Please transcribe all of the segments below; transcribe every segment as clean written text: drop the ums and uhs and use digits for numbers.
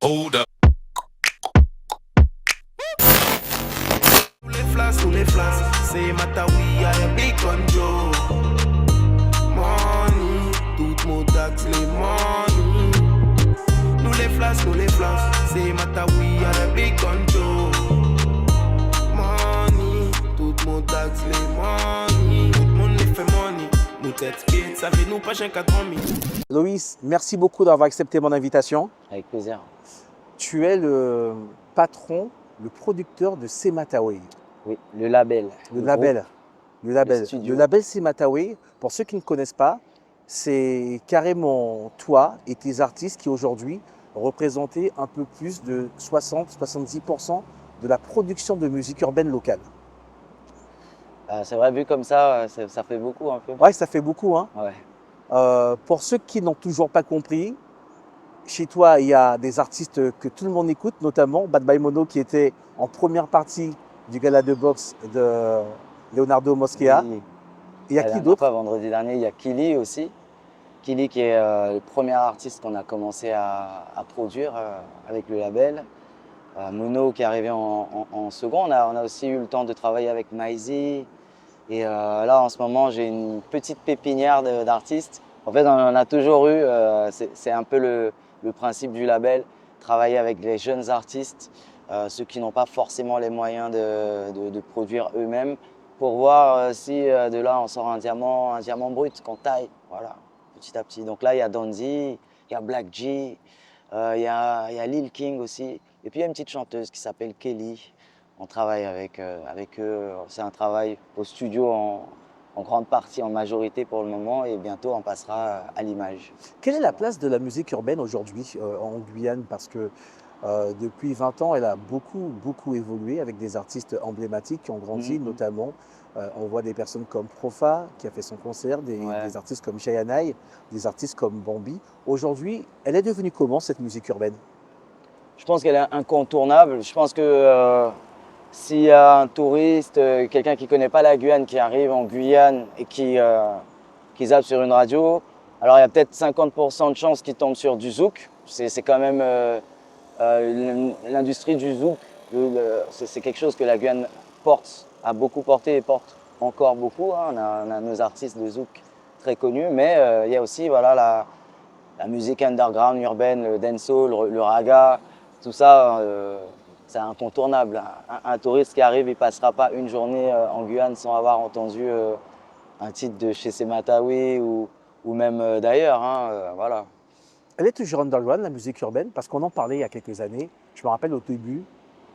Hold up. Tous les flashs, c'est Matawi, a big control. Money, tout mon tax, les money. Nous les flashs, c'est Matawi, a big control. Money, tout mon tax, les money. Tout le monde les fait money. Nous tête skate, ça fait nous pas un 4 000. Loïs, merci beaucoup d'avoir accepté mon invitation. Avec plaisir. Tu es le patron, le producteur de Semataway. Oui, le label. Le label. Le label. studio. Le label Semataway, pour ceux qui ne connaissent pas, c'est carrément toi et tes artistes qui aujourd'hui représentaient un peu plus de 60-70% de la production de musique urbaine locale. C'est vrai, vu comme ça fait beaucoup un peu. Ouais, ça fait beaucoup, hein. Ouais. Pour ceux qui n'ont toujours pas compris, chez toi, il y a des artistes que tout le monde écoute, notamment Bad Boy Mono qui était en première partie du gala de boxe de Leonardo Mosquera. Oui. Il y a La qui dernière d'autre? fois, vendredi dernier, il y a Kili aussi. Kili qui est le premier artiste qu'on a commencé à produire avec le label. Mono qui est arrivé en second. On a aussi eu le temps de travailler avec Maizy. Et là, en ce moment, j'ai une petite pépinière d'artistes. En fait, on en a toujours eu. C'est un peu le principe du label, travailler avec les jeunes artistes, ceux qui n'ont pas forcément les moyens de produire eux-mêmes, pour voir si de là on sort un diamant brut qu'on taille, voilà, petit à petit. Donc là, il y a Donzi, il y a Black G, il y a Lil King aussi. Et puis il y a une petite chanteuse qui s'appelle Kelly. On travaille avec eux. C'est un travail au studio en grande partie, en majorité pour le moment, et bientôt on passera à l'image. Quelle est la place de la musique urbaine aujourd'hui en Guyane? Parce que depuis 20 ans, elle a beaucoup évolué avec des artistes emblématiques qui ont grandi, notamment. On voit des personnes comme Profa qui a fait son concert, des artistes comme Jayanai, des artistes comme Bambi. Aujourd'hui, elle est devenue comment cette musique urbaine? Je pense qu'elle est incontournable. Je pense que s'il y a un touriste, quelqu'un qui ne connaît pas la Guyane, qui arrive en Guyane et qui zappe sur une radio, alors il y a peut-être 50% de chances qu'il tombe sur du zouk. C'est quand même l'industrie du zouk. C'est quelque chose que la Guyane a beaucoup porté et porte encore beaucoup. Hein. On a nos artistes de zouk très connus, mais il y a aussi voilà, la musique underground urbaine, le dancehall, le raga, tout ça. C'est incontournable. Un touriste qui arrive, il ne passera pas une journée en Guyane sans avoir entendu un titre de chez Sematawi ou même d'ailleurs. Hein, voilà. Elle est toujours underground, la musique urbaine, parce qu'on en parlait il y a quelques années. Je me rappelle au début,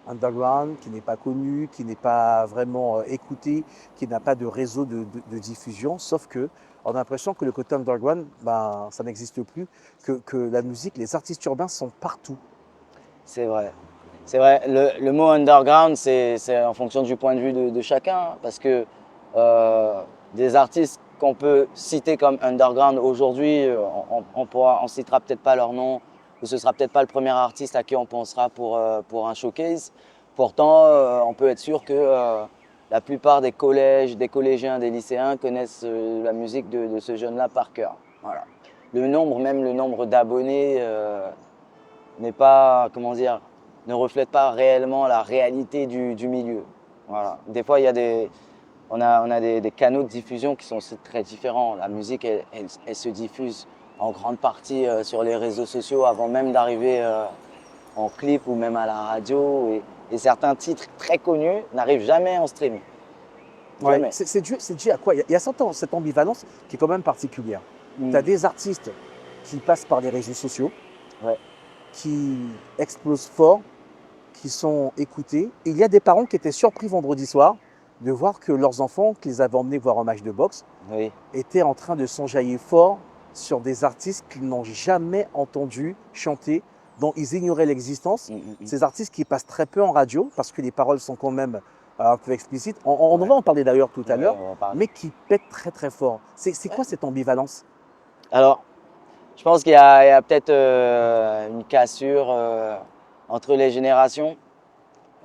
underground, qui n'est pas connu, qui n'est pas vraiment écouté, qui n'a pas de réseau de diffusion, sauf que on a l'impression que le côté underground, ben, ça n'existe plus, que la musique, les artistes urbains sont partout. C'est vrai. C'est vrai. Le mot underground, c'est en fonction du point de vue de chacun, hein, parce que des artistes qu'on peut citer comme underground aujourd'hui, on citera peut-être pas leur nom, ou ce sera peut-être pas le premier artiste à qui on pensera pour un showcase. Pourtant, on peut être sûr que la plupart des collèges, des collégiens, des lycéens connaissent la musique de ce jeune-là par cœur. Voilà. Même le nombre d'abonnés n'est pas, comment dire, ne reflète pas réellement la réalité du milieu. Voilà. Des fois, on a des canaux de diffusion qui sont aussi très différents. La musique, elle se diffuse en grande partie sur les réseaux sociaux avant même d'arriver en clip ou même à la radio. Et certains titres très connus n'arrivent jamais en streaming. Ouais. C'est dû à quoi? Il y a cette ambivalence qui est quand même particulière. Tu as des artistes qui passent par les réseaux sociaux, qui explosent fort, qui sont écoutés. Et il y a des parents qui étaient surpris vendredi soir de voir que leurs enfants, qu'ils avaient emmenés voir un match de boxe, étaient en train de s'enjailler fort sur des artistes qu'ils n'ont jamais entendu chanter, dont ils ignoraient l'existence. Ces artistes qui passent très peu en radio, parce que les paroles sont quand même un peu explicites. On va en parler d'ailleurs tout à l'heure, mais qui pètent très fort. C'est quoi cette ambivalence? Alors, je pense qu'il y a peut-être une cassure entre les générations.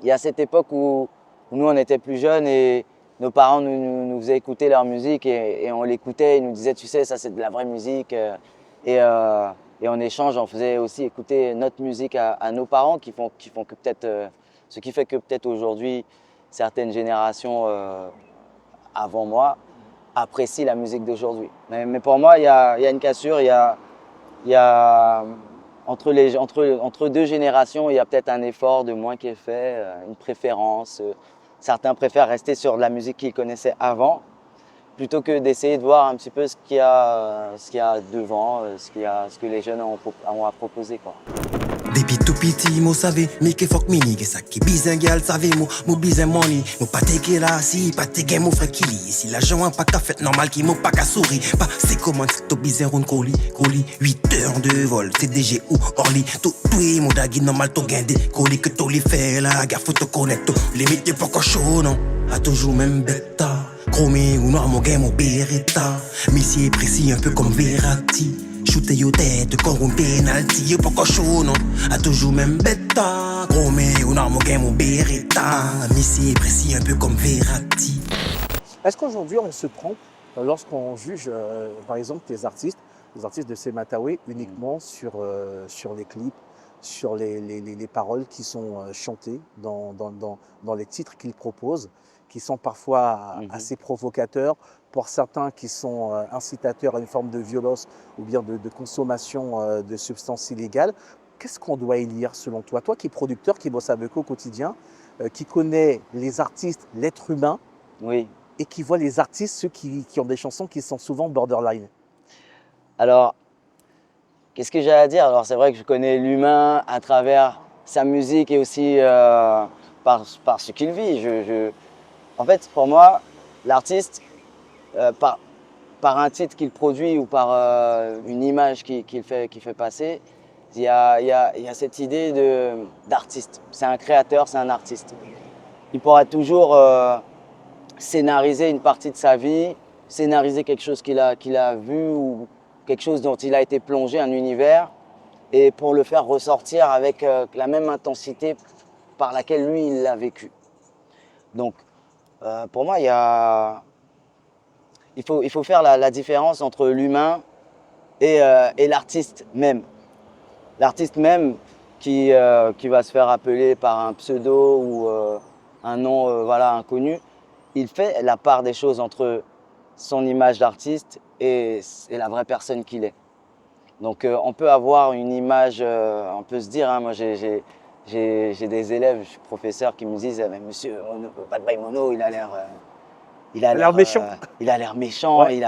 Il y a cette époque où nous, on était plus jeunes et nos parents nous faisaient écouter leur musique et on l'écoutait. Ils nous disaient, tu sais, ça c'est de la vraie musique. Et Et en échange, on faisait aussi écouter notre musique à nos parents qui font que peut-être, ce qui fait que peut-être aujourd'hui, certaines générations avant moi apprécient la musique d'aujourd'hui. Mais pour moi, il y a une cassure, il y a entre deux générations, il y a peut-être un effort de moins qui est fait, une préférence. Certains préfèrent rester sur de la musique qu'ils connaissaient avant, plutôt que d'essayer de voir un petit peu ce qu'il y a devant, ce que les jeunes ont à proposer, quoi. Depuis tout petit, moi savais, mais que fuck mini, que ça qui bizarre, gal, savez, moi bizarre money. Moi pas te là, si, pas te gain, mon frère qui lit. Si l'argent a pas qu'à fait normal, qui m'a pas qu'à sourire. Pas, c'est comment c'est tout bizarre, on colis. 8 heures de vol, CDG ou Orly. Tout, mon dagui normal, tout gain des colis que tout les fait là, gaffe, faut te connaître. Limite, pas qu'à chaud, non. A toujours même bêta. Chromé ou noir, mon gain, mon beretta. Messi est précis, un peu comme Verratti. Shooter yo tête, comme un penalty. Yo pas chaud, non. A toujours même bêta. Chromé ou noir, mon gain, mon beretta. Messi est précis, un peu comme Verratti. Est-ce qu'aujourd'hui, on se trompe lorsqu'on juge, par exemple, les artistes de Semataway uniquement sur les clips, sur les paroles qui sont chantées dans les titres qu'ils proposent, qui sont parfois assez provocateurs, pour certains qui sont incitateurs à une forme de violence ou bien de consommation de substances illégales. Qu'est-ce qu'on doit y lire selon toi? Toi qui es producteur, qui bosse avec eux au quotidien, qui connaît les artistes, l'être humain, oui, et qui voit les artistes, ceux qui ont des chansons qui sont souvent borderline. Alors, qu'est-ce que j'ai à dire? Alors, c'est vrai que je connais l'humain à travers sa musique et aussi par ce qu'il vit. En fait, pour moi, l'artiste, par un titre qu'il produit ou par une image qu'il fait passer, il y a cette idée d'artiste. C'est un créateur, c'est un artiste. Il pourra toujours scénariser une partie de sa vie, scénariser quelque chose qu'il a vu ou quelque chose dont il a été plongé, un univers, et pour le faire ressortir avec la même intensité par laquelle lui, il l'a vécu. Donc, pour moi, il faut faire la différence entre l'humain et l'artiste même. L'artiste même qui va se faire appeler par un pseudo ou un nom voilà, inconnu, il fait la part des choses entre son image d'artiste et la vraie personne qu'il est. Donc on peut avoir une image, on peut se dire, hein, moi j'ai des élèves, je suis professeur, qui me disent mais monsieur Bad Boy Mono, il a l'air méchant. Il a l'air méchant, Ouais.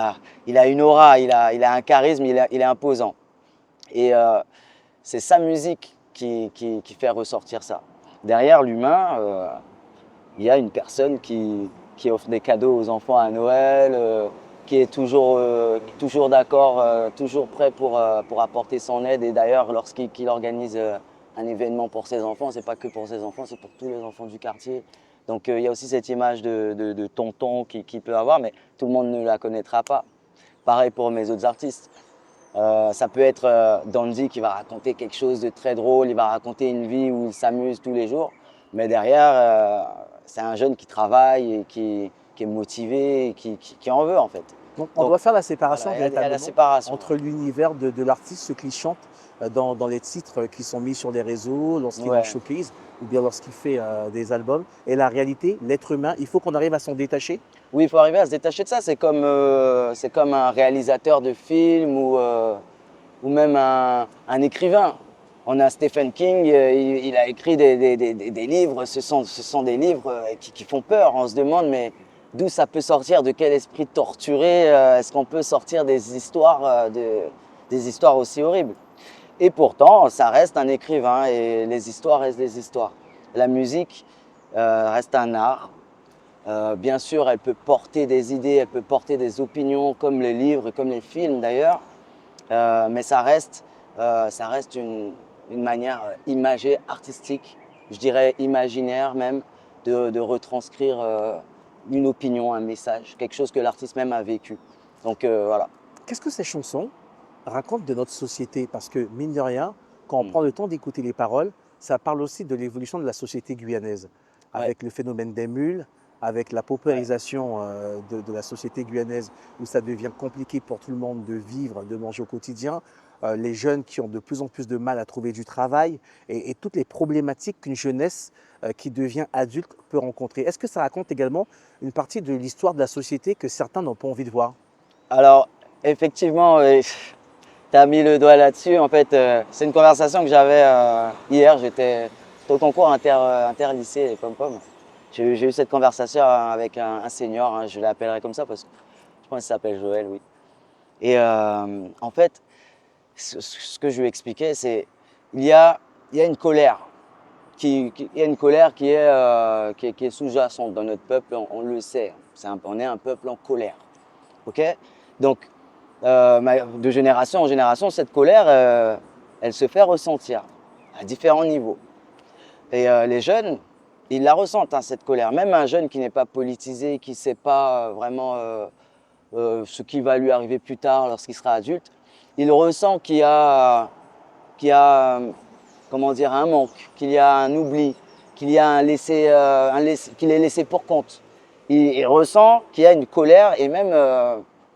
il a une aura, il a un charisme, il est imposant. Et c'est sa musique qui fait ressortir ça. Derrière l'humain, il y a une personne qui offre des cadeaux aux enfants à Noël, qui est toujours d'accord, toujours prêt pour apporter son aide. Et d'ailleurs, lorsqu'il organise un événement pour ses enfants, c'est pas que pour ses enfants, c'est pour tous les enfants du quartier. Donc il y a aussi cette image de tonton qu'il peut avoir, mais tout le monde ne la connaîtra pas. Pareil pour mes autres artistes. Ça peut être Dandy qui va raconter quelque chose de très drôle, il va raconter une vie où il s'amuse tous les jours, mais derrière, c'est un jeune qui travaille et qui est motivé et qui en veut en fait. Donc, on doit faire la séparation, Voilà, il y a la véritablement, séparation entre l'univers de l'artiste, ceux qui chantent dans les titres qui sont mis sur les réseaux, lorsqu'il Ouais. en showcase ou bien lorsqu'il fait des albums, et la réalité, l'être humain, il faut qu'on arrive à s'en détacher. Oui, il faut arriver à se détacher de ça. C'est comme un réalisateur de film ou même un écrivain. On a Stephen King, il a écrit des livres. Ce sont des livres qui font peur. On se demande, mais d'où ça peut sortir? De quel esprit torturé est-ce qu'on peut sortir des histoires aussi horribles? Et pourtant, ça reste un écrivain et les histoires restent des histoires. La musique reste un art. Bien sûr, elle peut porter des idées, elle peut porter des opinions, comme les livres, comme les films d'ailleurs. Mais ça reste une manière imagée, artistique, je dirais imaginaire même, de retranscrire une opinion, un message, quelque chose que l'artiste même a vécu. Donc voilà. Qu'est-ce que ces chansons racontent de notre société? Parce que, mine de rien, quand on prend le temps d'écouter les paroles, ça parle aussi de l'évolution de la société guyanaise, avec le phénomène des mules, avec la paupérisation de la société guyanaise, où ça devient compliqué pour tout le monde de vivre, de manger au quotidien, les jeunes qui ont de plus en plus de mal à trouver du travail et toutes les problématiques qu'une jeunesse qui devient adulte peut rencontrer. Est-ce que ça raconte également une partie de l'histoire de la société que certains n'ont pas envie de voir? Alors, effectivement, tu as mis le doigt là-dessus. En fait, c'est une conversation que j'avais hier. J'étais au concours inter-lycée, les pom-pom. J'ai eu cette conversation avec un senior, hein, je l'appellerai comme ça parce que je pense qu'il s'appelle Joël, oui. Et en fait, ce que je lui expliquais, c'est il y a une colère. Il y a une colère qui est sous-jacente dans notre peuple, on le sait. On est un peuple en colère. Ok? Donc, de génération en génération, cette colère, elle se fait ressentir à différents niveaux. Et les jeunes, ils la ressentent, hein, cette colère. Même un jeune qui n'est pas politisé, qui ne sait pas vraiment ce qui va lui arriver plus tard lorsqu'il sera adulte, il ressent qu'il y a comment dire, un manque, qu'il y a un oubli, qu'il y a qu'il est laissé pour compte. Il ressent qu'il y a une colère et même,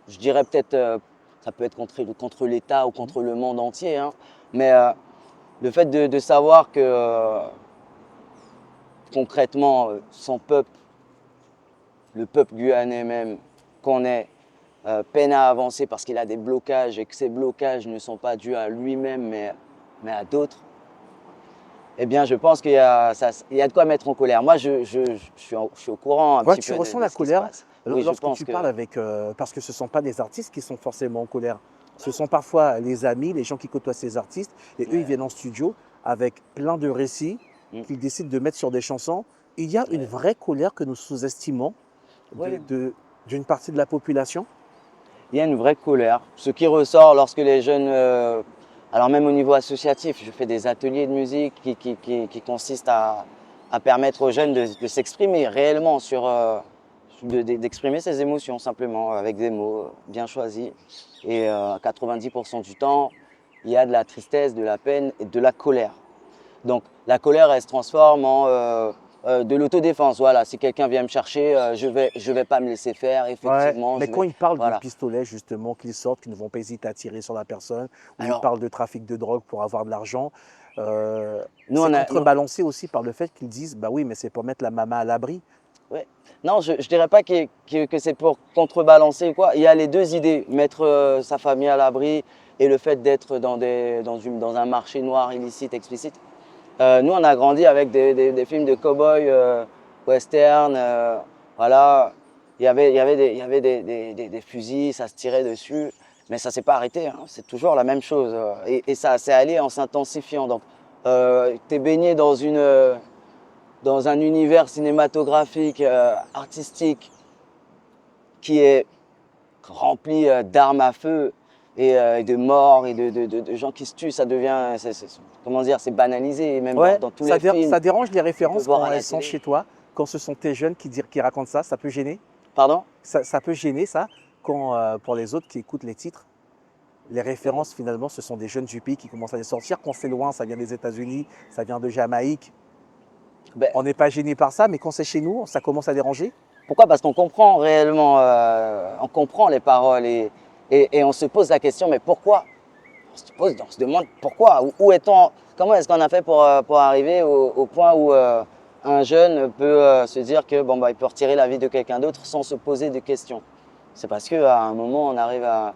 je dirais peut-être, ça peut être contre l'État ou contre le monde entier, hein, mais le fait de savoir que concrètement, son peuple, le peuple guyanais même, qu'on est, peine à avancer parce qu'il a des blocages et que ces blocages ne sont pas dus à lui-même mais à d'autres, eh bien, je pense qu'il y a de quoi mettre en colère. Moi, je suis au courant un petit Tu peu ressens de la ce qui se colère passe. Oui, lorsque tu parles avec… parce que ce ne sont pas des artistes qui sont forcément en colère. Ce sont parfois les amis, les gens qui côtoient ces artistes. Et eux, ils viennent en studio avec plein de récits qu'ils décident de mettre sur des chansons. Il y a une vraie colère que nous sous-estimons d'une partie de la population. Il y a une vraie colère. Ce qui ressort lorsque les jeunes… alors même au niveau associatif, je fais des ateliers de musique qui consistent à permettre aux jeunes de s'exprimer réellement d'exprimer ses émotions simplement avec des mots bien choisis. Et 90% du temps, il y a de la tristesse, de la peine et de la colère. Donc la colère, elle se transforme en de l'autodéfense. Voilà, si quelqu'un vient me chercher, je vais pas me laisser faire, effectivement. Mais quand ils parlent de pistolet, justement, qu'ils sortent, qu'ils ne vont pas hésiter à tirer sur la personne, ou ils parlent de trafic de drogue pour avoir de l'argent, c'est contrebalancé aussi par le fait qu'ils disent, bah oui, mais c'est pour mettre la maman à l'abri. Ouais. Non, je ne dirais pas que c'est pour contrebalancer ou quoi. Il y a les deux idées, mettre sa famille à l'abri et le fait d'être dans un marché noir illicite, explicite. Nous, on a grandi avec des films de cow-boys, western, voilà. Il y avait des fusils, ça se tirait dessus, mais ça ne s'est pas arrêté, hein. C'est toujours la même chose. Et ça s'est allé en s'intensifiant. Donc, tu es baigné dans un univers cinématographique, artistique, qui est rempli d'armes à feu et de morts et de gens qui se tuent. Ça devient, comment dire, c'est banalisé, même dans tous les films. Ça dérange les références quand elles sont chez toi, quand ce sont tes jeunes qui racontent ça, ça peut gêner? Pardon? Ça peut gêner ça, quand pour les autres qui écoutent les titres, les références finalement ce sont des jeunes du pays qui commencent à les sortir, quand c'est loin, ça vient des États-Unis, ça vient de Jamaïque. On n'est pas gêné par ça, mais quand c'est chez nous, ça commence à déranger? Pourquoi? Parce qu'on comprend réellement, on comprend les paroles et on se pose la question, mais pourquoi? On se demande pourquoi, où est-on, comment est-ce qu'on a fait pour arriver au point où un jeune peut se dire que il peut retirer la vie de quelqu'un d'autre sans se poser de questions. C'est parce qu'à un moment, on arrive à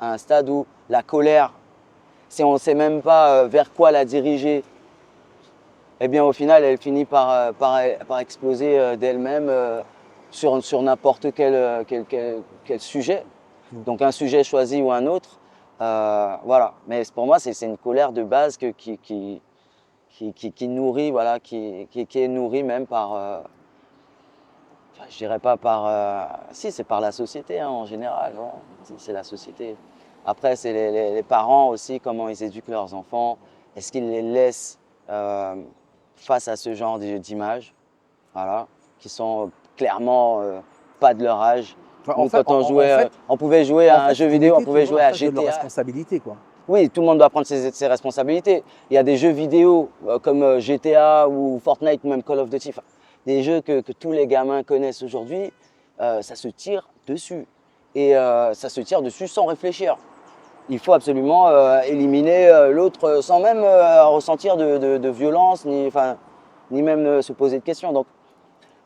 un stade où la colère, si on ne sait même pas vers quoi la diriger, eh bien au final, elle finit par exploser d'elle-même sur n'importe quel sujet. Donc un sujet choisi ou un autre, voilà. Mais pour moi, c'est une colère de base qui nourrit, voilà, qui est nourrie même par, enfin, je dirais pas par, si c'est par la société, hein, en général, hein. C'est la société. Après, c'est les parents aussi, comment ils éduquent leurs enfants, est-ce qu'ils les laissent face à ce genre d'images, voilà, qui sont clairement pas de leur âge. Donc, quand on jouait, on pouvait jouer à un jeu vidéo, on pouvait jouer à GTA. C'est de responsabilité, quoi. Oui, tout le monde doit prendre ses responsabilités. Il y a des jeux vidéo comme GTA ou Fortnite, même Call of Duty, des jeux que tous les gamins connaissent aujourd'hui, ça se tire dessus. Et ça se tire dessus sans réfléchir. il faut absolument éliminer l'autre sans même ressentir de violence, ni même se poser de questions. Donc,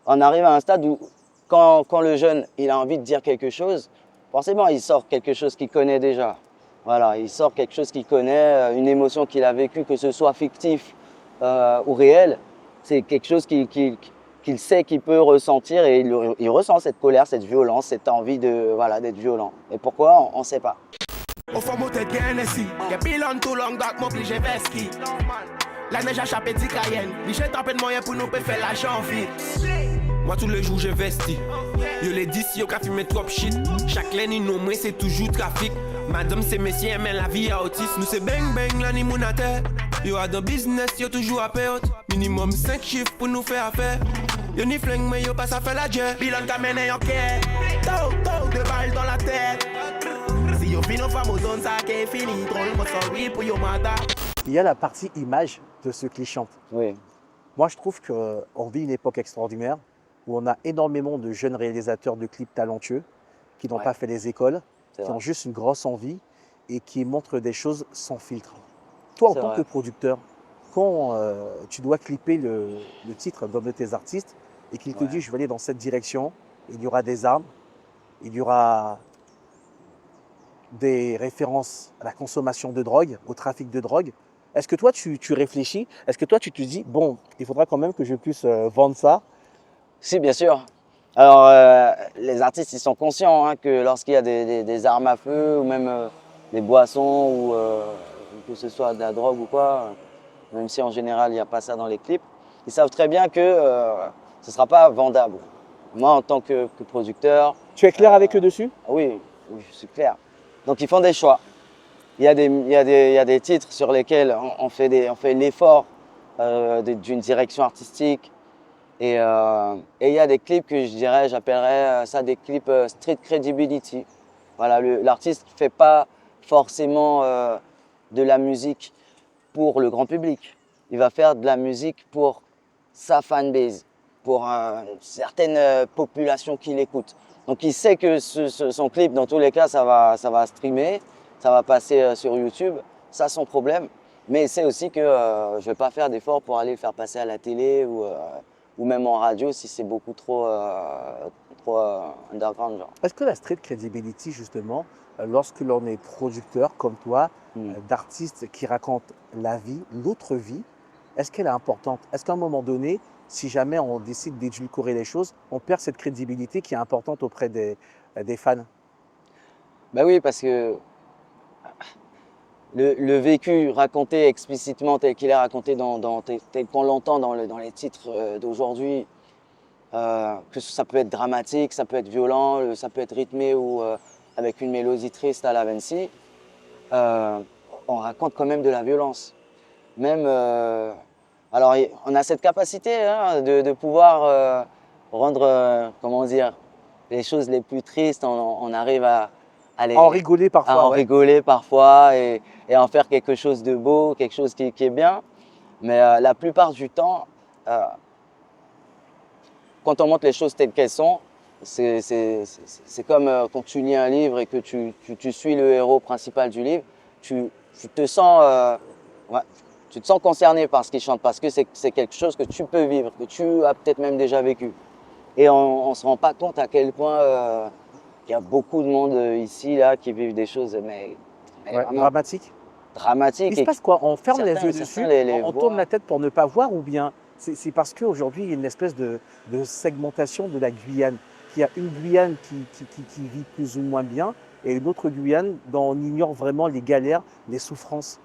on arrive à un stade où, quand le jeune il a envie de dire quelque chose, forcément, il sort quelque chose qu'il connaît déjà. Voilà, il sort quelque chose qu'il connaît, une émotion qu'il a vécue, que ce soit fictif ou réel. C'est quelque chose qu'il sait qu'il peut ressentir et il ressent cette colère, cette violence, cette envie d'être violent. Et pourquoi, on ne sait pas. Au fond, mon tête gagne ici. Y'a bilan tout long, donc m'oblige veski. La neige a chapé dit Cayenne. J'ai tapé de moyen pour nous faire l'argent vite. Moi, tous les jours, je vestis. Yo les 10, yo qu'a fumé trop shit. Chaque laine, nous, moi, c'est toujours trafic. Madame, c'est messieurs, mais la vie à autiste. Nous, c'est bang bang, là, ni mon à terre. Yo a dans business, yo toujours à perte. Minimum 5 chiffres pour nous faire affaire. Yo ni flingue, mais yo pas à faire la jet. Bilan qu'a mené en quai. Tau, 2 balles dans la tête. Si yo fin, on va me donner ça qui est fini. Drôle, moi, sorry pour yo madame. Il y a la partie image de ceux qui chantent. Oui. Moi, je trouve qu'on vit une époque extraordinaire où on a énormément de jeunes réalisateurs de clips talentueux qui n'ont pas fait les écoles, qui ont juste une grosse envie et qui montrent des choses sans filtre. Toi, en tant que producteur, quand tu dois clipper le titre d'un de tes artistes et qu'il te dit « je vais aller dans cette direction », il y aura des armes, il y aura des références à la consommation de drogue, au trafic de drogue. Est-ce que toi, tu réfléchis? Est-ce que toi, tu te dis « bon, il faudra quand même que je puisse vendre ça ». Si, bien sûr. Alors, les artistes, ils sont conscients que lorsqu'il y a des armes à feu ou même des boissons ou que ce soit de la drogue ou quoi, même si en général, il n'y a pas ça dans les clips, ils savent très bien que ce ne sera pas vendable. Moi, en tant que producteur… Tu es clair avec eux dessus? Oui, je suis clair. Donc, ils font des choix. Il y a des titres sur lesquels on fait l'effort d'une direction artistique. Et il y a des clips que j'appellerais ça des clips street credibility. Voilà, l'artiste ne fait pas forcément de la musique pour le grand public. Il va faire de la musique pour sa fanbase, pour une certaine population qui l'écoute. Donc il sait que son clip, dans tous les cas, ça va streamer, ça va passer sur YouTube, ça son problème. Mais il sait aussi que je ne vais pas faire d'efforts pour aller le faire passer à la télé ou même en radio si c'est beaucoup trop underground. Est-ce que la street credibility, justement, lorsque l'on est producteur comme toi, d'artistes qui racontent la vie, l'autre vie, est-ce qu'elle est importante? Est-ce qu'à un moment donné, si jamais on décide d'édulcorer les choses, on perd cette crédibilité qui est importante auprès des fans? Ben oui, parce que le vécu raconté explicitement tel qu'il est raconté tel qu'on l'entend dans les titres d'aujourd'hui, que ça peut être dramatique, ça peut être violent, ça peut être rythmé ou avec une mélodie triste à la Vinci, on raconte quand même de la violence. Même, alors on a cette capacité de pouvoir rendre, comment dire, les choses les plus tristes, on arrive à en rigoler parfois. À en rigoler parfois et en faire quelque chose de beau, quelque chose qui est bien. Mais la plupart du temps, quand on montre les choses telles qu'elles sont, c'est comme quand tu lis un livre et que tu suis le héros principal du livre, tu te sens concerné par ce qu'il chante parce que c'est quelque chose que tu peux vivre, que tu as peut-être même déjà vécu. Et on ne se rend pas compte à quel point il y a beaucoup de monde ici là, qui vivent des choses dramatiques. Il se passe quoi? On ferme les yeux dessus, on tourne la tête pour ne pas voir, ou bien c'est parce qu'aujourd'hui il y a une espèce de segmentation de la Guyane. Il y a une Guyane qui vit plus ou moins bien et une autre Guyane dont on ignore vraiment les galères, les souffrances.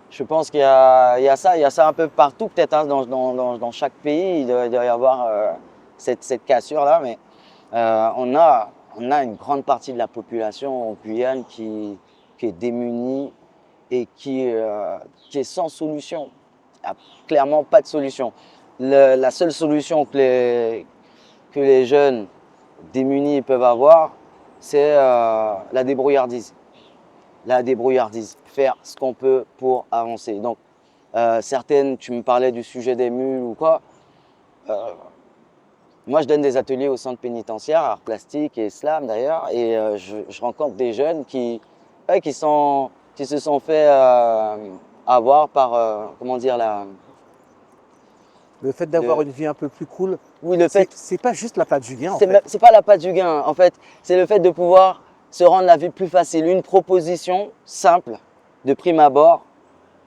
Je pense qu'il y a ça un peu partout, peut-être dans chaque pays, il doit y avoir cette cassure-là, mais on a une grande partie de la population en Guyane qui est démunie et qui est sans solution. Il n'y a clairement pas de solution. La seule solution que les jeunes démunis peuvent avoir, c'est la débrouillardise. La débrouillardise, faire ce qu'on peut pour avancer. Donc, certaines, tu me parlais du sujet des mules ou quoi. Moi, je donne des ateliers au centre pénitentiaire, arts plastiques et slam d'ailleurs, et je rencontre des jeunes qui ouais, qui se sont fait avoir par, comment dire, Le fait d'avoir une vie un peu plus cool, oui, le fait, c'est pas juste la pâte du gain en fait. c'est pas la patte du gain, en fait, c'est le fait de pouvoir se rendre la vie plus facile. Une proposition simple de prime abord,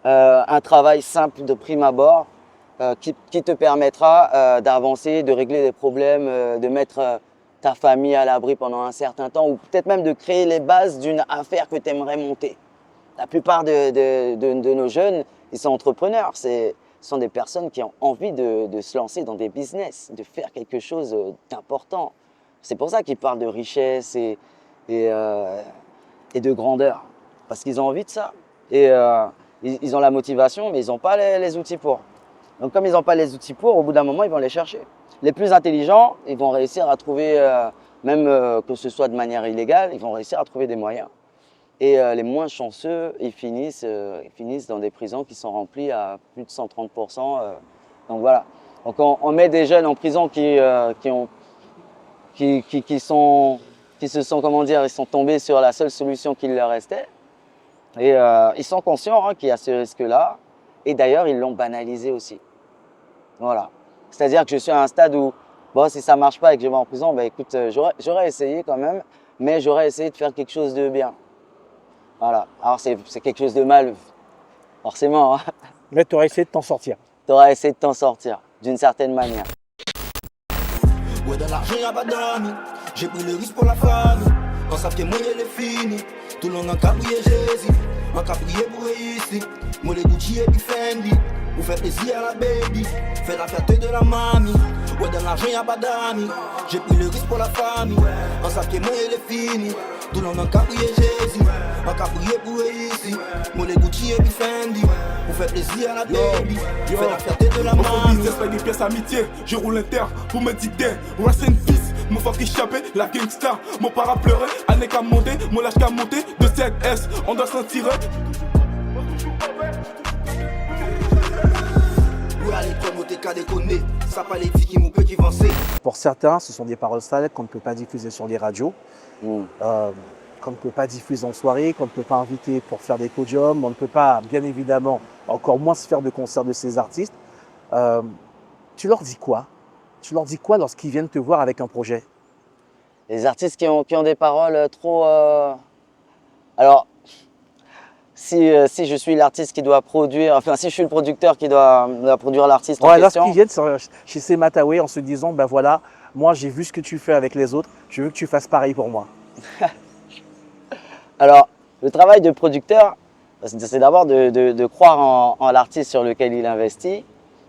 un travail simple de prime abord qui te permettra d'avancer, de régler des problèmes, de mettre ta famille à l'abri pendant un certain temps ou peut-être même de créer les bases d'une affaire que tu aimerais monter. La plupart de nos jeunes, ils sont entrepreneurs. Ce sont des personnes qui ont envie de se lancer dans des business, de faire quelque chose d'important. C'est pour ça qu'ils parlent de richesse et de grandeur. Parce qu'ils ont envie de ça. Et ils ont la motivation, mais ils n'ont pas les outils pour. Donc comme ils n'ont pas les outils pour, au bout d'un moment, ils vont les chercher. Les plus intelligents, ils vont réussir à trouver, même que ce soit de manière illégale, ils vont réussir à trouver des moyens. Et les moins chanceux, ils finissent dans des prisons qui sont remplies à plus de 130%. Donc voilà. Donc on met des jeunes en prison qui se sont, comment dire, ils sont tombés sur la seule solution qu'il leur restait. Et ils sont conscients qu'il y a ce risque-là. Et d'ailleurs, ils l'ont banalisé aussi. Voilà. C'est-à-dire que je suis à un stade où, bon, si ça ne marche pas et que je vais en prison, ben, écoute, j'aurais essayé quand même, mais j'aurais essayé de faire quelque chose de bien. Voilà. Alors, c'est quelque chose de mal, forcément. Hein. Mais tu aurais essayé de t'en sortir. Tu aurais essayé de t'en sortir, d'une certaine manière. Ouais, dans l'argent, y'a pas d'amis. J'ai pris le risque pour la famille. On savent que moi, elle est finie. Tout le monde a caprié Jésus. On a prié pour réussir. Moi, les Gucci et puis Fendi. Vous faites plaisir à la baby. Faites la fierté de la mamie. Ouais, dans l'argent, y'a pas d'amis. J'ai pris le risque pour la famille. On savent que moi, elle est finie. Tout le monde a caprié Jésus. On a prié pour réussir. Moi, les Gucci et puis Fendi. Vous faites plaisir à la baby. Faites la fierté de la mamie. J'espère des pièces amitié. Je roule inter pour me dire rest in peace. Mon fuck échappé, la gangsta. Mon para pleurer, année qu'à monter. Mon lâche qu'à monter. De 7S, on doit s'en tirer. Pour certains, ce sont des paroles sales qu'on ne peut pas diffuser sur les radios, qu'on ne peut pas diffuser en soirée, qu'on ne peut pas inviter pour faire des podiums, on ne peut pas, bien évidemment, encore moins se faire de concerts de ces artistes. Tu leur dis quoi? Tu leur dis quoi lorsqu'ils viennent te voir avec un projet? Les artistes qui ont des paroles trop... Alors, si je suis l'artiste qui doit produire, enfin si je suis le producteur qui doit produire l'artiste en question... Lorsqu'ils viennent chez Semataway en se disant, ben voilà, moi j'ai vu ce que tu fais avec les autres, je veux que tu fasses pareil pour moi. Alors, le travail de producteur, c'est d'abord de croire en l'artiste sur lequel il investit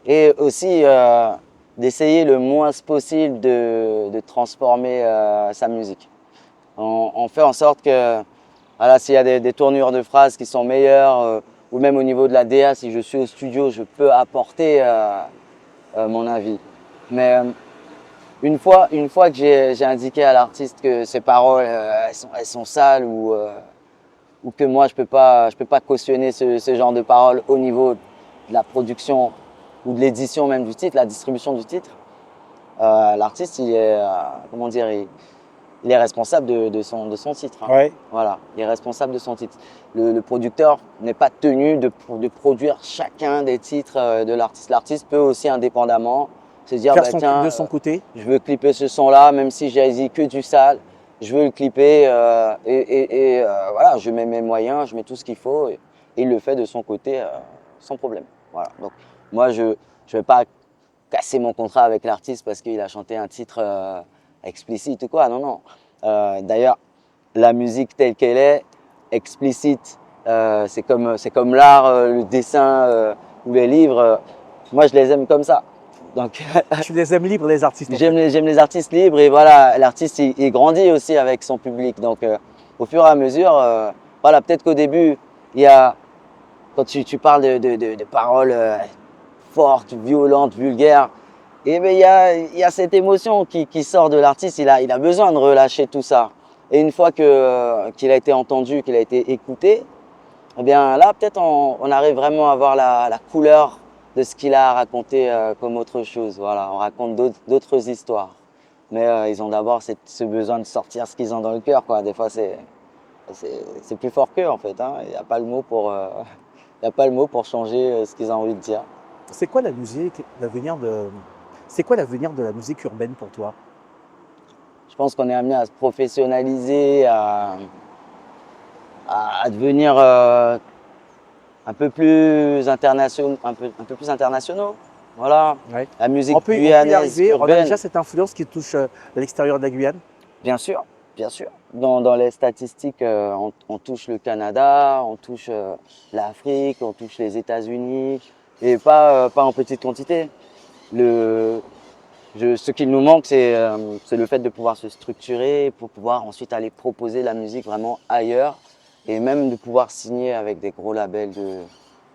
et aussi d'essayer le moins possible de transformer sa musique. On fait en sorte que voilà, s'il y a des tournures de phrases qui sont meilleures ou même au niveau de la DA, si je suis au studio, je peux apporter mon avis. Mais une fois que j'ai indiqué à l'artiste que ses paroles elles sont sales ou que moi je peux pas cautionner ce genre de paroles au niveau de la production ou de l'édition même du titre, la distribution du titre, l'artiste il est comment dire, il est responsable de son titre. Hein. Ouais. Voilà, il est responsable de son titre. Le producteur n'est pas tenu de produire chacun des titres de l'artiste. L'artiste peut aussi indépendamment se dire, Faire tiens, de son côté. Je veux clipper ce son-là, même si j'ai dit que du sale, je veux le clipper voilà, je mets mes moyens, je mets tout ce qu'il faut et il le fait de son côté sans problème. Voilà. Donc moi, je vais pas casser mon contrat avec l'artiste parce qu'il a chanté un titre explicite ou quoi, non, non. D'ailleurs, la musique telle qu'elle est, explicite, c'est comme l'art, le dessin ou les livres. Moi, je les aime comme ça. Donc, Tu les aimes libres, les artistes? J'aime les artistes libres et voilà, l'artiste il grandit aussi avec son public. Donc, au fur et à mesure, voilà, peut-être qu'au début, il y a, quand tu parles de paroles fortes, violentes, vulgaires, et ben il y a cette émotion qui sort de l'artiste. Il a besoin de relâcher tout ça. Et une fois qu'il a été entendu, qu'il a été écouté, eh bien là peut-être on arrive vraiment à voir la couleur de ce qu'il a raconté comme autre chose. Voilà, on raconte d'autres histoires. Mais ils ont d'abord ce besoin de sortir ce qu'ils ont dans le cœur, quoi. Des fois c'est plus fort qu'eux en fait. Il n'y a pas le mot pour changer ce qu'ils ont envie de dire. C'est quoi la musique, c'est quoi l'avenir de la musique urbaine pour toi? Je pense qu'on est amené à se professionnaliser, à devenir un peu plus internationaux. Voilà. Ouais. La musique On peut y guyanaise, arriver, on a urbaine. déjà cette influence qui touche l'extérieur de la Guyane. Bien sûr, bien sûr. Dans les statistiques, on touche le Canada, on touche l'Afrique, on touche les États-Unis, et pas en petite quantité. Ce qui nous manque, c'est le fait de pouvoir se structurer pour pouvoir ensuite aller proposer la musique vraiment ailleurs et même de pouvoir signer avec des gros labels,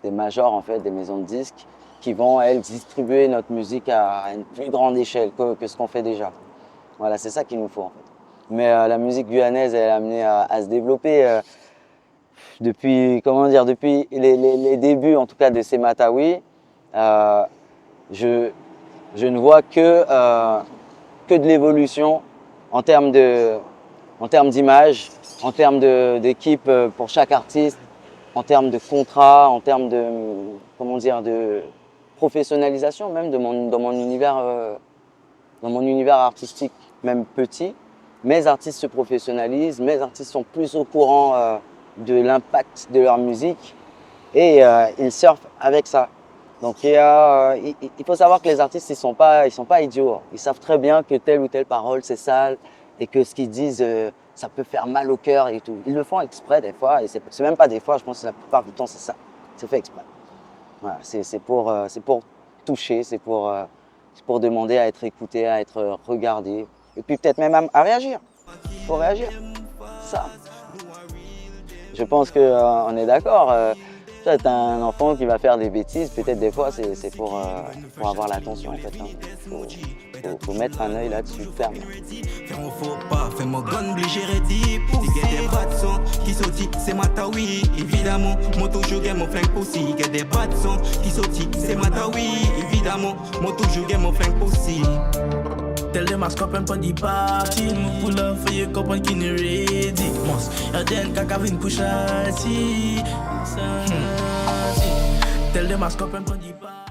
des majors en fait, des maisons de disques qui vont, elles, distribuer notre musique à une plus grande échelle que ce qu'on fait déjà. Voilà, c'est ça qu'il nous faut en fait. Mais la musique guyanaise, elle est amenée à se développer depuis les débuts en tout cas de Sematawi. Je ne vois que de l'évolution en termes d'image, en termes d'équipe pour chaque artiste, en termes de contrat, en termes de professionnalisation même dans mon univers artistique, même petit. Mes artistes se professionnalisent, mes artistes sont plus au courant de l'impact de leur musique et ils surfent avec ça. Donc il faut savoir que les artistes, ils sont pas idiots. Ils savent très bien que telle ou telle parole, c'est sale et que ce qu'ils disent, ça peut faire mal au cœur et tout. Ils le font exprès des fois et c'est même pas des fois, je pense que la plupart du temps, c'est ça. C'est fait exprès. Voilà, c'est pour toucher, c'est pour demander à être écouté, à être regardé et puis peut-être même à réagir. Il faut réagir. Ça. Je pense qu'on est d'accord. Tu as un enfant qui va faire des bêtises, peut-être des fois c'est pour avoir l'attention en fait. Faut mettre un œil là-dessus, ferme. Faut pas, fais mon gun obligé ready pour des bad sons qui sortent, c'est Matawi. Évidemment, moi toujours gagne mon flingue possible. Il y a des bad sons qui sortent, c'est Matawi. Évidemment, moi toujours gagne mon flingue possible. Tell them I scope and put the party. Move pull up for your cup and kidney ready. Must you then kakavin push Tell them I scope and put the party.